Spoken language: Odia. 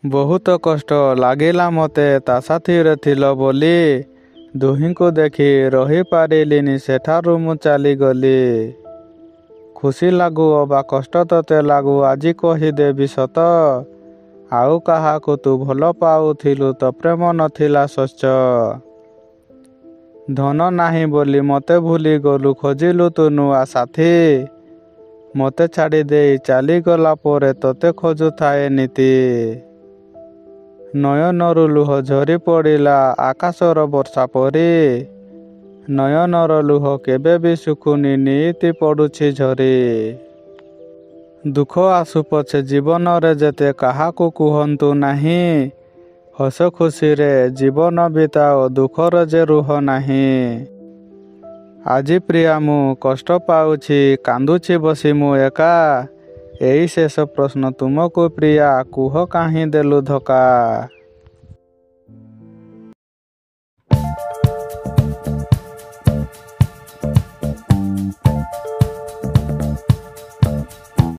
ବହୁତ କଷ୍ଟ ଲାଗିଲା ମୋତେ ତା ସାଥିରେ ଥିଲ ବୋଲି। ଦୁହିଁଙ୍କୁ ଦେଖି ରହିପାରିଲିନି, ସେଠାରୁ ମୁଁ ଚାଲିଗଲି। ଖୁସି ଲାଗୁ ଅବା କଷ୍ଟ ତୋତେ ଲାଗୁ ଆଜି କହିଦେବି ସତ, ଆଉ କାହାକୁ ତୁ ଭଲ ପାଉଥିଲୁ, ତୋ ପ୍ରେମ ନଥିଲା ସ୍ୱଚ୍ଛ। ଧନ ନାହିଁ ବୋଲି ମୋତେ ଭୁଲିଗଲୁ, ଖୋଜିଲୁ ତୁ ନୂଆ ସାଥୀ। ମୋତେ ଛାଡ଼ି ଦେଇ ଚାଲିଗଲା ପରେ ତୋତେ ଖୋଜୁଥାଏ ନୀତି। ନୟନରୁ ଲୁହ ଝରି ପଡ଼ିଲା ଆକାଶର ବର୍ଷା ପରି। ନୟନର ଲୁହ କେବେ ବି ଶୁଖୁନି, ନିଇତି ପଡ଼ୁଛି ଝରି। ଦୁଃଖ ଆସୁ ପଛେ ଜୀବନରେ ଯେତେ କାହାକୁ କୁହନ୍ତୁ ନାହିଁ, ହସ ଖୁସିରେ ଜୀବନ ବିତାଅ, ଦୁଃଖର ଯେ ରୁହ ନାହିଁ। ଆଜି ପ୍ରିୟା ମୁଁ କଷ୍ଟ ପାଉଛି, କାନ୍ଦୁଛି ବସି ମୁଁ ଏକା। ଏଇ ଶେଷ ପ୍ରଶ୍ନ ତୁମକୁ ପ୍ରିୟା, କୁହ କାହିଁ ଦେଲୁ ଧୋକା।